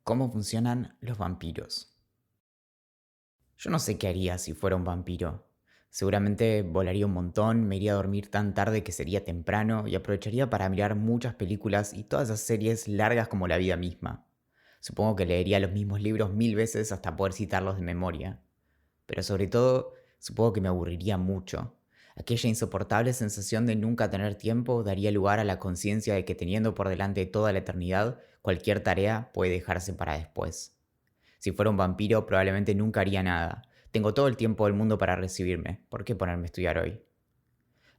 ¿Cómo funcionan los vampiros? Yo no sé qué haría si fuera un vampiro. Seguramente volaría un montón, me iría a dormir tan tarde que sería temprano y aprovecharía para mirar muchas películas y todas esas series largas como la vida misma. Supongo que leería los mismos libros 1000 veces hasta poder citarlos de memoria. Pero sobre todo, supongo que me aburriría mucho. Aquella insoportable sensación de nunca tener tiempo daría lugar a la conciencia de que teniendo por delante toda la eternidad, cualquier tarea puede dejarse para después. Si fuera un vampiro, probablemente nunca haría nada. Tengo todo el tiempo del mundo para recibirme. ¿Por qué ponerme a estudiar hoy?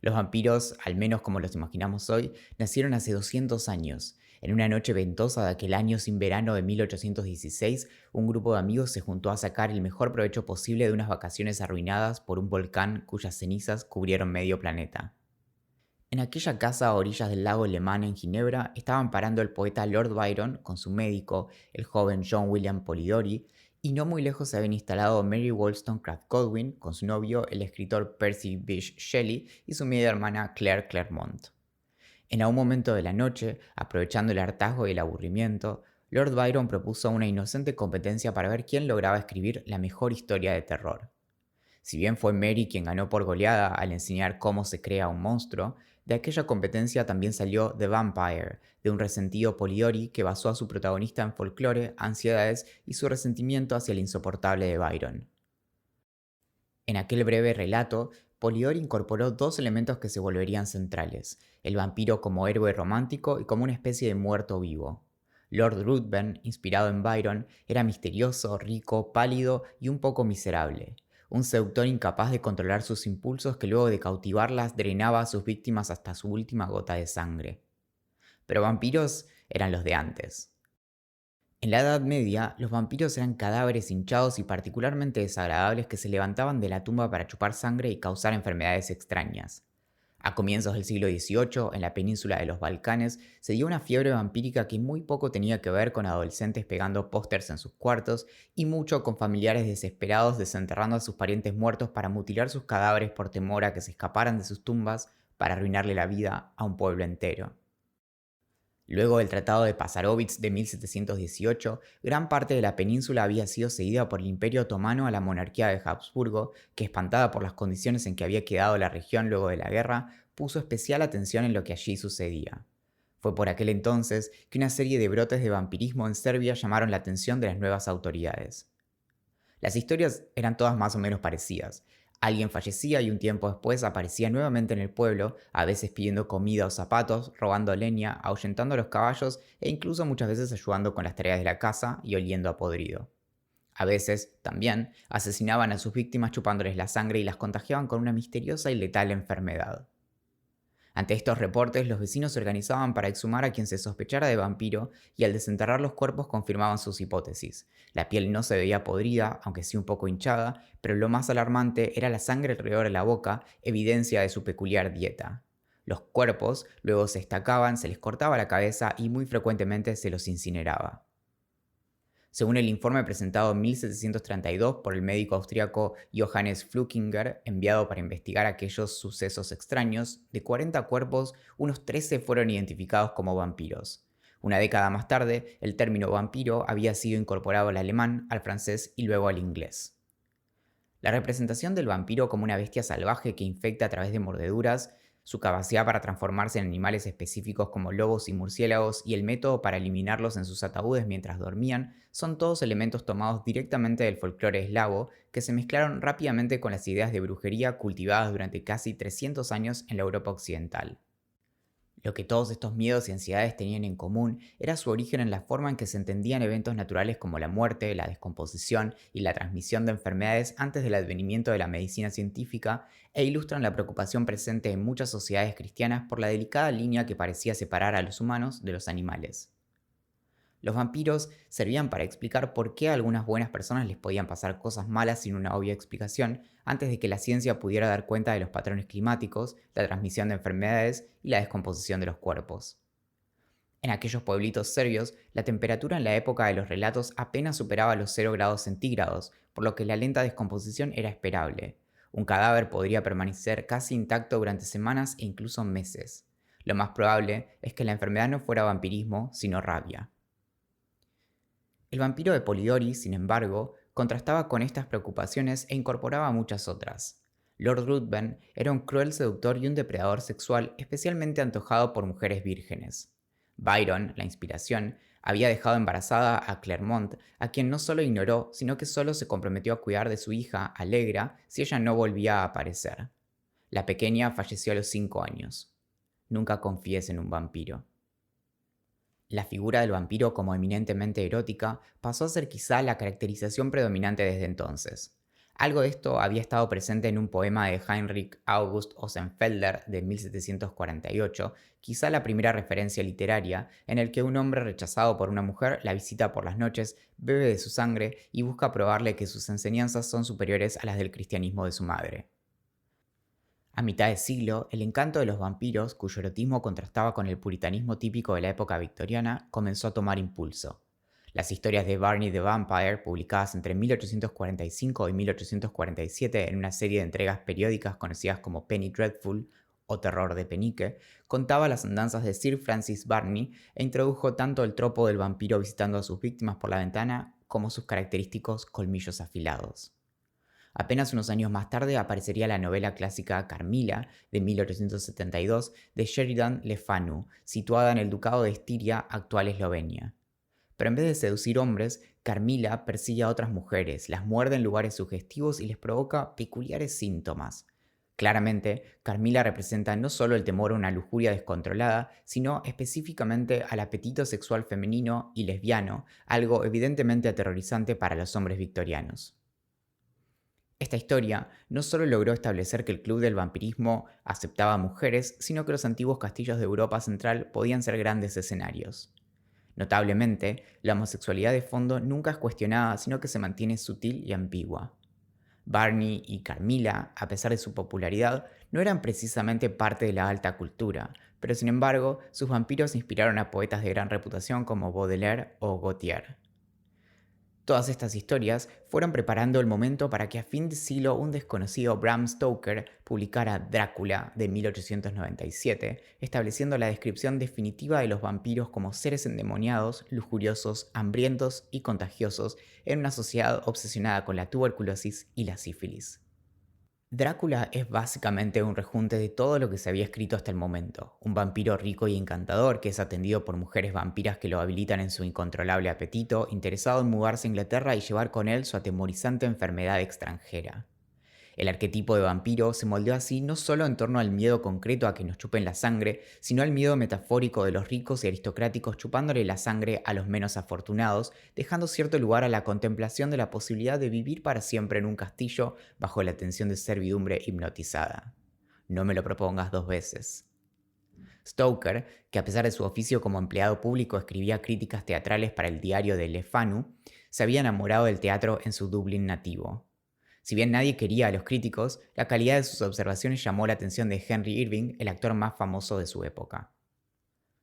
Los vampiros, al menos como los imaginamos hoy, nacieron hace 200 años. En una noche ventosa de aquel año sin verano de 1816, un grupo de amigos se juntó a sacar el mejor provecho posible de unas vacaciones arruinadas por un volcán cuyas cenizas cubrieron medio planeta. En aquella casa a orillas del lago Le Mans en Ginebra estaban parando el poeta Lord Byron con su médico, el joven John William Polidori, y no muy lejos se habían instalado Mary Wollstonecraft Godwin con su novio, el escritor Percy Bysshe Shelley, y su media hermana Claire Clairmont. En algún momento de la noche, aprovechando el hartazgo y el aburrimiento, Lord Byron propuso una inocente competencia para ver quién lograba escribir la mejor historia de terror. Si bien fue Mary quien ganó por goleada al enseñar cómo se crea un monstruo, de aquella competencia también salió The Vampire, de un resentido Polidori que basó a su protagonista en folclore, ansiedades y su resentimiento hacia el insoportable de Byron. En aquel breve relato, Polidori incorporó dos elementos que se volverían centrales, el vampiro como héroe romántico y como una especie de muerto vivo. Lord Ruthven, inspirado en Byron, era misterioso, rico, pálido y un poco miserable. Un seductor incapaz de controlar sus impulsos que luego de cautivarlas drenaba a sus víctimas hasta su última gota de sangre. Pero vampiros eran los de antes. En la Edad Media, los vampiros eran cadáveres hinchados y particularmente desagradables que se levantaban de la tumba para chupar sangre y causar enfermedades extrañas. A comienzos del siglo XVIII, en la península de los Balcanes, se dio una fiebre vampírica que muy poco tenía que ver con adolescentes pegando pósters en sus cuartos y mucho con familiares desesperados desenterrando a sus parientes muertos para mutilar sus cadáveres por temor a que se escaparan de sus tumbas para arruinarle la vida a un pueblo entero. Luego del Tratado de Passarowitz de 1718, gran parte de la península había sido cedida por el Imperio Otomano a la monarquía de Habsburgo, que espantada por las condiciones en que había quedado la región luego de la guerra, puso especial atención en lo que allí sucedía. Fue por aquel entonces que una serie de brotes de vampirismo en Serbia llamaron la atención de las nuevas autoridades. Las historias eran todas más o menos parecidas. Alguien fallecía y un tiempo después aparecía nuevamente en el pueblo, a veces pidiendo comida o zapatos, robando leña, ahuyentando a los caballos e incluso muchas veces ayudando con las tareas de la casa y oliendo a podrido. A veces, también, asesinaban a sus víctimas chupándoles la sangre y las contagiaban con una misteriosa y letal enfermedad. Ante estos reportes, los vecinos se organizaban para exhumar a quien se sospechara de vampiro y al desenterrar los cuerpos confirmaban sus hipótesis. La piel no se veía podrida, aunque sí un poco hinchada, pero lo más alarmante era la sangre alrededor de la boca, evidencia de su peculiar dieta. Los cuerpos luego se estacaban, se les cortaba la cabeza y muy frecuentemente se los incineraba. Según el informe presentado en 1732 por el médico austriaco Johannes Flukinger, enviado para investigar aquellos sucesos extraños, de 40 cuerpos, unos 13 fueron identificados como vampiros. Una década más tarde, el término vampiro había sido incorporado al alemán, al francés y luego al inglés. La representación del vampiro como una bestia salvaje que infecta a través de mordeduras, su capacidad para transformarse en animales específicos como lobos y murciélagos y el método para eliminarlos en sus ataúdes mientras dormían son todos elementos tomados directamente del folclore eslavo que se mezclaron rápidamente con las ideas de brujería cultivadas durante casi 300 años en la Europa occidental. Lo que todos estos miedos y ansiedades tenían en común era su origen en la forma en que se entendían eventos naturales como la muerte, la descomposición y la transmisión de enfermedades antes del advenimiento de la medicina científica e ilustran la preocupación presente en muchas sociedades cristianas por la delicada línea que parecía separar a los humanos de los animales. Los vampiros servían para explicar por qué a algunas buenas personas les podían pasar cosas malas sin una obvia explicación, antes de que la ciencia pudiera dar cuenta de los patrones climáticos, la transmisión de enfermedades y la descomposición de los cuerpos. En aquellos pueblitos serbios, la temperatura en la época de los relatos apenas superaba los 0 grados centígrados, por lo que la lenta descomposición era esperable. Un cadáver podría permanecer casi intacto durante semanas e incluso meses. Lo más probable es que la enfermedad no fuera vampirismo, sino rabia. El vampiro de Polidori, sin embargo, contrastaba con estas preocupaciones e incorporaba muchas otras. Lord Ruthven era un cruel seductor y un depredador sexual especialmente antojado por mujeres vírgenes. Byron, la inspiración, había dejado embarazada a Clermont, a quien no solo ignoró, sino que solo se comprometió a cuidar de su hija, Allegra, si ella no volvía a aparecer. La pequeña falleció a los 5 años. Nunca confíes en un vampiro. La figura del vampiro como eminentemente erótica pasó a ser quizá la caracterización predominante desde entonces. Algo de esto había estado presente en un poema de Heinrich August Ossenfelder de 1748, quizá la primera referencia literaria, en el que un hombre rechazado por una mujer la visita por las noches, bebe de su sangre y busca probarle que sus enseñanzas son superiores a las del cristianismo de su madre. A mitad de siglo, el encanto de los vampiros, cuyo erotismo contrastaba con el puritanismo típico de la época victoriana, comenzó a tomar impulso. Las historias de Barney the Vampire, publicadas entre 1845 y 1847 en una serie de entregas periódicas conocidas como Penny Dreadful o Terror de Penique, contaba las andanzas de Sir Francis Barney e introdujo tanto el tropo del vampiro visitando a sus víctimas por la ventana como sus característicos colmillos afilados. Apenas unos años más tarde aparecería la novela clásica Carmilla, de 1872, de Sheridan Le Fanu, situada en el ducado de Estiria, actual Eslovenia. Pero en vez de seducir hombres, Carmilla persigue a otras mujeres, las muerde en lugares sugestivos y les provoca peculiares síntomas. Claramente, Carmilla representa no solo el temor a una lujuria descontrolada, sino específicamente al apetito sexual femenino y lesbiano, algo evidentemente aterrorizante para los hombres victorianos. Esta historia no solo logró establecer que el club del vampirismo aceptaba mujeres, sino que los antiguos castillos de Europa Central podían ser grandes escenarios. Notablemente, la homosexualidad de fondo nunca es cuestionada, sino que se mantiene sutil y ambigua. Barney y Carmilla, a pesar de su popularidad, no eran precisamente parte de la alta cultura, pero sin embargo, sus vampiros inspiraron a poetas de gran reputación como Baudelaire o Gautier. Todas estas historias fueron preparando el momento para que a fin de siglo un desconocido Bram Stoker publicara Drácula de 1897, estableciendo la descripción definitiva de los vampiros como seres endemoniados, lujuriosos, hambrientos y contagiosos en una sociedad obsesionada con la tuberculosis y la sífilis. Drácula es básicamente un rejunte de todo lo que se había escrito hasta el momento. Un vampiro rico y encantador que es atendido por mujeres vampiras que lo habilitan en su incontrolable apetito, interesado en mudarse a Inglaterra y llevar con él su atemorizante enfermedad extranjera. El arquetipo de vampiro se moldeó así no solo en torno al miedo concreto a que nos chupen la sangre, sino al miedo metafórico de los ricos y aristocráticos chupándole la sangre a los menos afortunados, dejando cierto lugar a la contemplación de la posibilidad de vivir para siempre en un castillo bajo la tensión de servidumbre hipnotizada. No me lo propongas 2 veces. Stoker, que a pesar de su oficio como empleado público escribía críticas teatrales para el diario de Le Fanu, se había enamorado del teatro en su Dublín nativo. Si bien nadie quería a los críticos, la calidad de sus observaciones llamó la atención de Henry Irving, el actor más famoso de su época.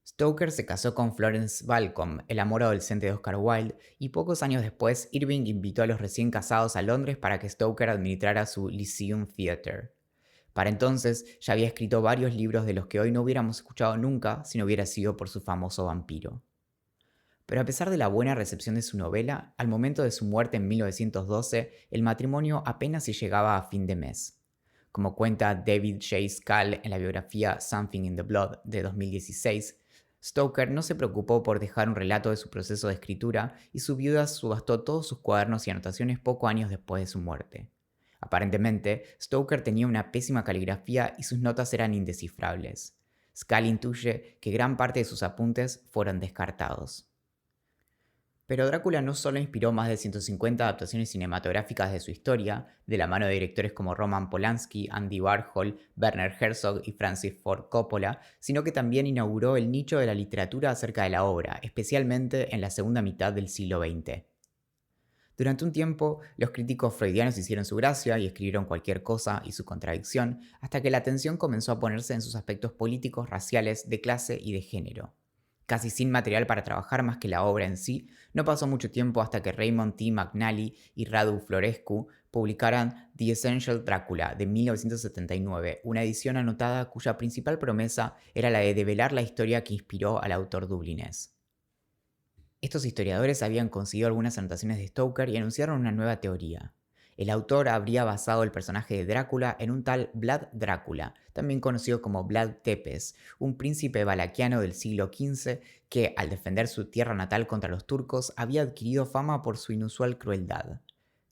Stoker se casó con Florence Balcombe, el amor adolescente de Oscar Wilde, y pocos años después Irving invitó a los recién casados a Londres para que Stoker administrara su Lyceum Theatre. Para entonces ya había escrito varios libros de los que hoy no hubiéramos escuchado nunca si no hubiera sido por su famoso vampiro. Pero a pesar de la buena recepción de su novela, al momento de su muerte en 1912, el matrimonio apenas si llegaba a fin de mes. Como cuenta David J. Scull en la biografía Something in the Blood de 2016, Stoker no se preocupó por dejar un relato de su proceso de escritura y su viuda subastó todos sus cuadernos y anotaciones pocos años después de su muerte. Aparentemente, Stoker tenía una pésima caligrafía y sus notas eran indescifrables. Scull intuye que gran parte de sus apuntes fueron descartados. Pero Drácula no solo inspiró más de 150 adaptaciones cinematográficas de su historia, de la mano de directores como Roman Polanski, Andy Warhol, Werner Herzog y Francis Ford Coppola, sino que también inauguró el nicho de la literatura acerca de la obra, especialmente en la segunda mitad del siglo XX. Durante un tiempo, los críticos freudianos hicieron su gracia y escribieron cualquier cosa y su contradicción, hasta que la atención comenzó a ponerse en sus aspectos políticos, raciales, de clase y de género. Casi sin material para trabajar más que la obra en sí, no pasó mucho tiempo hasta que Raymond T. McNally y Radu Florescu publicaran The Essential Drácula de 1979, una edición anotada cuya principal promesa era la de develar la historia que inspiró al autor dublinés. Estos historiadores habían conseguido algunas anotaciones de Stoker y anunciaron una nueva teoría. El autor habría basado el personaje de Drácula en un tal Vlad Drácula, también conocido como Vlad Tepes, un príncipe valaquiano del siglo XV que, al defender su tierra natal contra los turcos, había adquirido fama por su inusual crueldad.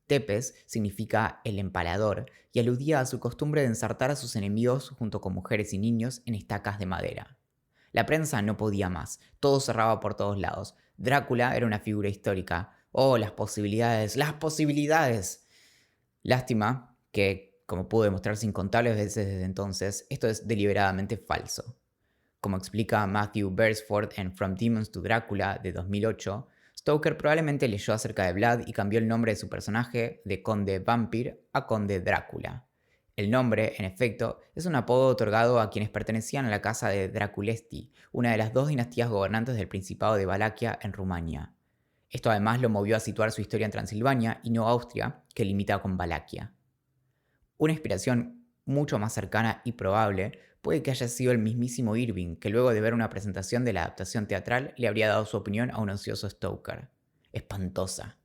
Tepes significa el empalador y aludía a su costumbre de ensartar a sus enemigos junto con mujeres y niños en estacas de madera. La prensa no podía más, todo cerraba por todos lados. Drácula era una figura histórica. ¡Oh, las posibilidades! ¡Las posibilidades! Lástima que, como pudo demostrarse incontables veces desde entonces, esto es deliberadamente falso. Como explica Matthew Beresford en From Demons to Drácula de 2008, Stoker probablemente leyó acerca de Vlad y cambió el nombre de su personaje de Conde Vampir a Conde Drácula. El nombre, en efecto, es un apodo otorgado a quienes pertenecían a la casa de Draculesti, una de las dos dinastías gobernantes del Principado de Valaquia en Rumania. Esto además lo movió a situar su historia en Transilvania y no Austria, que limita con Valaquia. Una inspiración mucho más cercana y probable puede que haya sido el mismísimo Irving, que luego de ver una presentación de la adaptación teatral le habría dado su opinión a un ansioso Stoker. Espantosa.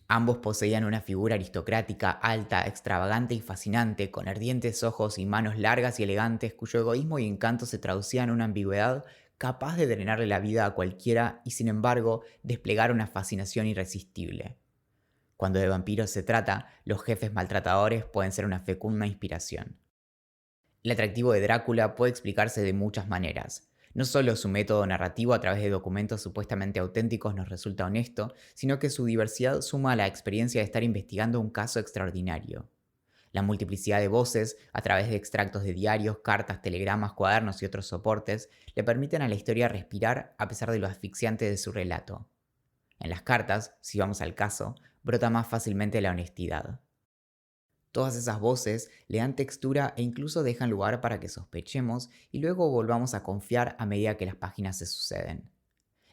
Ambos poseían una figura aristocrática, alta, extravagante y fascinante, con ardientes ojos y manos largas y elegantes, cuyo egoísmo y encanto se traducían en una ambigüedad capaz de drenarle la vida a cualquiera y, sin embargo, desplegar una fascinación irresistible. Cuando de vampiros se trata, los jefes maltratadores pueden ser una fecunda inspiración. El atractivo de Drácula puede explicarse de muchas maneras. No solo su método narrativo a través de documentos supuestamente auténticos nos resulta honesto, sino que su diversidad suma a la experiencia de estar investigando un caso extraordinario. La multiplicidad de voces, a través de extractos de diarios, cartas, telegramas, cuadernos y otros soportes, le permiten a la historia respirar a pesar de lo asfixiante de su relato. En las cartas, si vamos al caso, brota más fácilmente la honestidad. Todas esas voces le dan textura e incluso dejan lugar para que sospechemos y luego volvamos a confiar a medida que las páginas se suceden.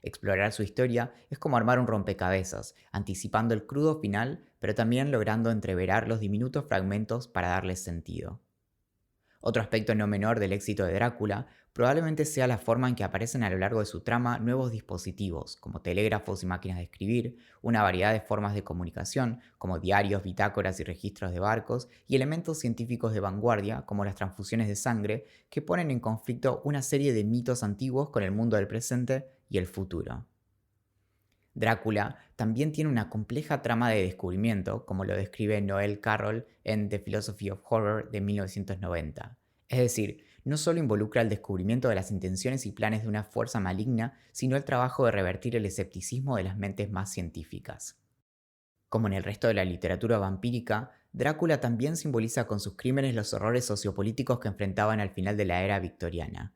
Explorar su historia es como armar un rompecabezas, anticipando el crudo final, pero también logrando entreverar los diminutos fragmentos para darles sentido. Otro aspecto no menor del éxito de Drácula probablemente sea la forma en que aparecen a lo largo de su trama nuevos dispositivos, como telégrafos y máquinas de escribir, una variedad de formas de comunicación, como diarios, bitácoras y registros de barcos, y elementos científicos de vanguardia, como las transfusiones de sangre, que ponen en conflicto una serie de mitos antiguos con el mundo del presente y el futuro. Drácula también tiene una compleja trama de descubrimiento, como lo describe Noel Carroll en The Philosophy of Horror de 1990. Es decir, no solo involucra el descubrimiento de las intenciones y planes de una fuerza maligna, sino el trabajo de revertir el escepticismo de las mentes más científicas. Como en el resto de la literatura vampírica, Drácula también simboliza con sus crímenes los horrores sociopolíticos que enfrentaban al final de la era victoriana.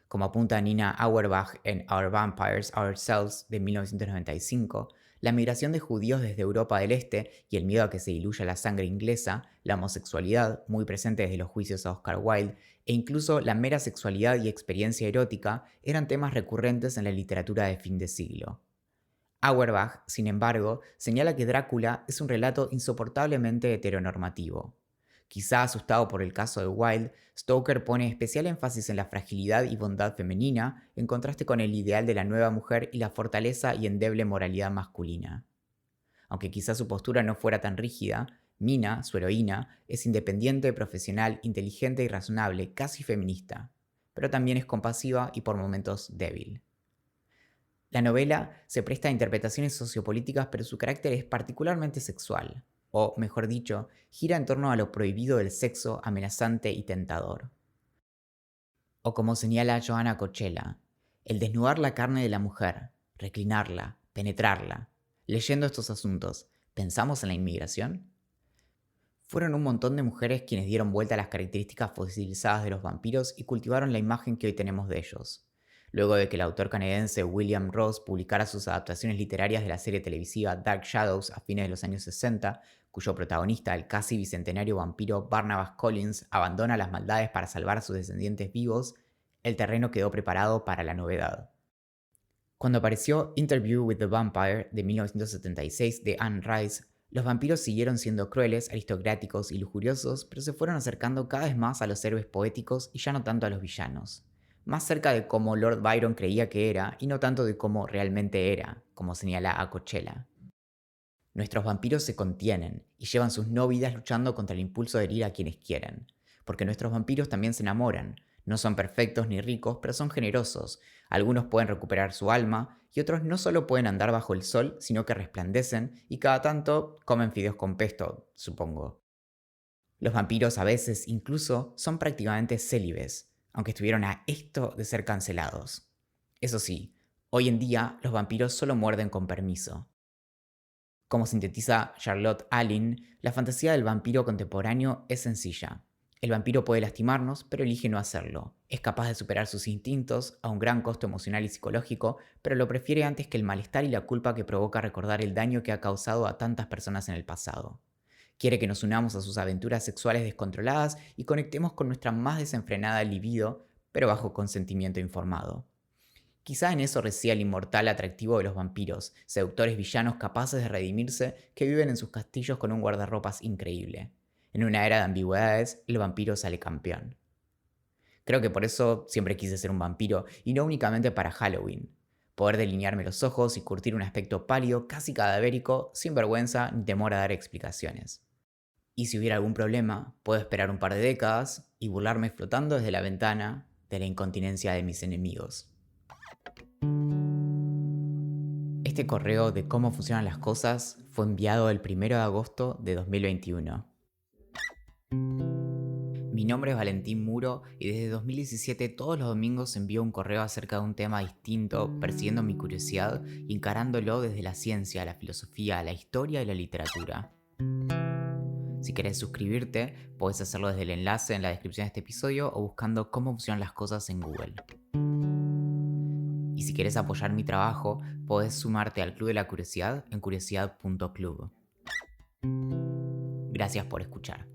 Como apunta Nina Auerbach en Our Vampires, Ourselves de 1995, la migración de judíos desde Europa del Este y el miedo a que se diluya la sangre inglesa, la homosexualidad, muy presente desde los juicios a Oscar Wilde, e incluso la mera sexualidad y experiencia erótica eran temas recurrentes en la literatura de fin de siglo. Auerbach, sin embargo, señala que Drácula es un relato insoportablemente heteronormativo. Quizá asustado por el caso de Wilde, Stoker pone especial énfasis en la fragilidad y bondad femenina, en contraste con el ideal de la nueva mujer y la fortaleza y endeble moralidad masculina. Aunque quizá su postura no fuera tan rígida, Mina, su heroína, es independiente, profesional, inteligente y razonable, casi feminista, pero también es compasiva y por momentos débil. La novela se presta a interpretaciones sociopolíticas, pero su carácter es particularmente sexual, o, mejor dicho, gira en torno a lo prohibido del sexo amenazante y tentador. O como señala Joanna Cochella, el desnudar la carne de la mujer, reclinarla, penetrarla. Leyendo estos asuntos, ¿pensamos en la inmigración? Fueron un montón de mujeres quienes dieron vuelta a las características fosilizadas de los vampiros y cultivaron la imagen que hoy tenemos de ellos. Luego de que el autor canadiense William Ross publicara sus adaptaciones literarias de la serie televisiva Dark Shadows a fines de los años 60, cuyo protagonista, el casi bicentenario vampiro Barnabas Collins, abandona las maldades para salvar a sus descendientes vivos, el terreno quedó preparado para la novedad. Cuando apareció Interview with the Vampire de 1976 de Anne Rice, los vampiros siguieron siendo crueles, aristocráticos y lujuriosos, pero se fueron acercando cada vez más a los héroes poéticos y ya no tanto a los villanos. más cerca de cómo Lord Byron creía que era y no tanto de cómo realmente era, como señala a Coachella. Nuestros vampiros se contienen y llevan sus no vidas luchando contra el impulso de herir a quienes quieren, porque nuestros vampiros también se enamoran. No son perfectos ni ricos, pero son generosos. Algunos pueden recuperar su alma y otros no solo pueden andar bajo el sol, sino que resplandecen y cada tanto comen fideos con pesto, supongo. Los vampiros a veces incluso son prácticamente célibes, aunque estuvieron a esto de ser cancelados. Eso sí, hoy en día los vampiros solo muerden con permiso. Como sintetiza Charlotte Allen, la fantasía del vampiro contemporáneo es sencilla. El vampiro puede lastimarnos, pero elige no hacerlo. Es capaz de superar sus instintos a un gran costo emocional y psicológico, pero lo prefiere antes que el malestar y la culpa que provoca recordar el daño que ha causado a tantas personas en el pasado. Quiere que nos unamos a sus aventuras sexuales descontroladas y conectemos con nuestra más desenfrenada libido, pero bajo consentimiento informado. Quizá en eso resida el inmortal atractivo de los vampiros, seductores villanos capaces de redimirse que viven en sus castillos con un guardarropas increíble. En una era de ambigüedades, el vampiro sale campeón. Creo que por eso siempre quise ser un vampiro, y no únicamente para Halloween. Poder delinearme los ojos y curtir un aspecto pálido, casi cadavérico, sin vergüenza ni temor a dar explicaciones. Y si hubiera algún problema, puedo esperar un par de décadas y burlarme flotando desde la ventana de la incontinencia de mis enemigos. Este correo de cómo funcionan las cosas fue enviado el 1 de agosto de 2021. Mi nombre es Valentín Muro y desde 2017 todos los domingos envío un correo acerca de un tema distinto, persiguiendo mi curiosidad y encarándolo desde la ciencia, la filosofía, la historia y la literatura. Si querés suscribirte, podés hacerlo desde el enlace en la descripción de este episodio o buscando cómo funcionan las cosas en Google. Y si querés apoyar mi trabajo, podés sumarte al Club de la Curiosidad en curiosidad.club. Gracias por escuchar.